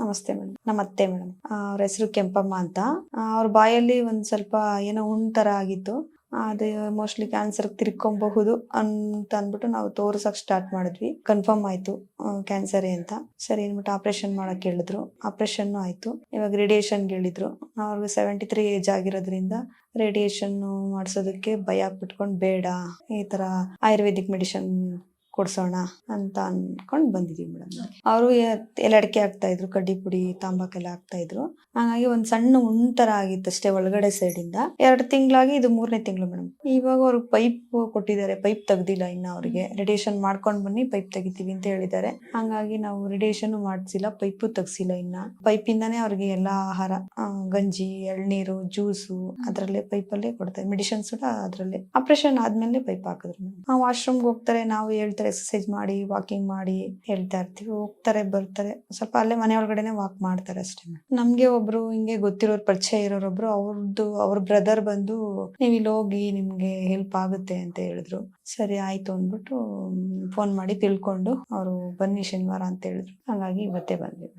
ನಮಸ್ತೆ ಮೇಡಮ್. ನಮ್ಮ ಅತ್ತೆ ಮೇಡಮ್. ಅವ್ರ ಹೆಸರು ಕೆಂಪಮ್ಮ ಅಂತ. ಅವ್ರ ಬಾಯಲ್ಲಿ ಒಂದ್ ಸ್ವಲ್ಪ ಏನೋ ತರ ಆಗಿತ್ತು. ಅದು ಮೋಸ್ಟ್ಲಿ ಕ್ಯಾನ್ಸರ್ ತಿರ್ಕೊಬಹುದು ಅಂತ ಅಂದ್ಬಿಟ್ಟು ನಾವು ತೋರ್ಸಕ್ ಸ್ಟಾರ್ಟ್ ಮಾಡಿದ್ವಿ. ಕನ್ಫರ್ಮ್ ಆಯ್ತು ಕ್ಯಾನ್ಸರ್ ಅಂತ. ಸರಿ ಅಂದ್ಬಿಟ್ಟು ಆಪರೇಷನ್ ಮಾಡಕ್ ಹೇಳಿದ್ರು. ಆಪರೇಷನ್ ಆಯ್ತು. ಇವಾಗ ರೇಡಿಯೇಷನ್ ಹೇಳಿದ್ರು. ಅವ್ರಿಗೆ 73 ಏಜ್ ಆಗಿರೋದ್ರಿಂದ ರೇಡಿಯೇಷನ್ ಮಾಡ್ಸೋದಕ್ಕೆ ಭಯ ಬಿಟ್ಕೊಂಡು ಬೇಡ, ಈ ತರ ಆಯುರ್ವೇದಿಕ್ ಮೆಡಿಸಿನ್ ಕೊಡ್ಸೋಣ ಅಂತ ಅನ್ಕೊಂಡ್ ಬಂದಿದೀವಿ ಮೇಡಮ್. ಅವರು ಎಲ್ಲ ಅಡಿಕೆ ಹಾಕ್ತಾ ಇದ್ರು, ಕಡ್ಡಿ ಪುಡಿ ತಾಂಬಾಕೆಲ್ಲ ಹಾಕ್ತಾ ಇದ್ರು. ಹಾಗಾಗಿ ಒಂದ್ ಸಣ್ಣ ತರ ಆಗಿತ್ತು ಅಷ್ಟೇ ಒಳಗಡೆ ಸೈಡ್ ಇಂದ. 2 ತಿಂಗಳಾಗಿ, ಇದು 3ನೇ ತಿಂಗಳು ಮೇಡಮ್. ಇವಾಗ ಅವ್ರಿಗೆ ಪೈಪ್ ಕೊಟ್ಟಿದ್ದಾರೆ. ಪೈಪ್ ತೆಗ್ದಿಲ್ಲ ಇನ್ನ. ಅವ್ರಿಗೆ ರೇಡಿಯೇಷನ್ ಮಾಡ್ಕೊಂಡ್ ಬನ್ನಿ, ಪೈಪ್ ತೆಗಿತೀವಿ ಅಂತ ಹೇಳಿದ್ದಾರೆ. ಹಂಗಾಗಿ ನಾವು ರೇಡಿಯೇಷನ್ ಮಾಡ್ಸಿಲ್ಲ, ಪೈಪು ತೆಗ್ಸಿಲ್ಲ ಇನ್ನ. ಪೈಪ್ ಇಂದಾನೇ ಅವ್ರಿಗೆ ಎಲ್ಲಾ ಆಹಾರ, ಗಂಜಿ, ಎಳ್ನೀರು, ಜ್ಯೂಸು ಅದ್ರಲ್ಲೇ ಪೈಪಲ್ಲೇ ಕೊಡ್ತಾರೆ. ಮೆಡಿಸಿನ್ಸ್ ಕೂಡ ಅದ್ರಲ್ಲೇ. ಆಪರೇಷನ್ ಆದ್ಮೇಲೆ ಪೈಪ್ ಹಾಕಿದ್ರು. ವಾಶ್ರೂಮ್ಗೆ ಹೋಗ್ತಾರೆ, ನಾವು ಹೇಳ್ತಾರೆ ಎಕ್ಸರ್ಸೈಸ್ ಮಾಡಿ, ವಾಕಿಂಗ್ ಮಾಡಿ ಹೇಳ್ತಾ ಇರ್ತೀವಿ. ಹೋಗ್ತಾರೆ ಬರ್ತಾರೆ, ಸ್ವಲ್ಪ ಅಲ್ಲೇ ಮನೆ ಒಳಗಡೆನೆ ವಾಕ್ ಮಾಡ್ತಾರೆ ಅಷ್ಟೇ. ನಮ್ಗೆ ಒಬ್ರು ಹಿಂಗೆ ಗೊತ್ತಿರೋರು, ಪರಿಚಯ ಇರೋರೊಬ್ರು, ಅವ್ರ ಬ್ರದರ್ ಬಂದು ನೀವ್ ಇಲ್ಲಿ ಹೋಗಿ ನಿಮ್ಗೆ ಹೆಲ್ಪ್ ಆಗುತ್ತೆ ಅಂತ ಹೇಳಿದ್ರು. ಸರಿ ಆಯ್ತು ಅಂದ್ಬಿಟ್ಟು ಫೋನ್ ಮಾಡಿ ತಿಳ್ಕೊಂಡು ಅವರು ಬನ್ನಿ ಶನಿವಾರ ಅಂತ ಹೇಳಿದ್ರು. ಹಾಗಾಗಿ ಇವತ್ತೇ ಬಂದ್ವಿ.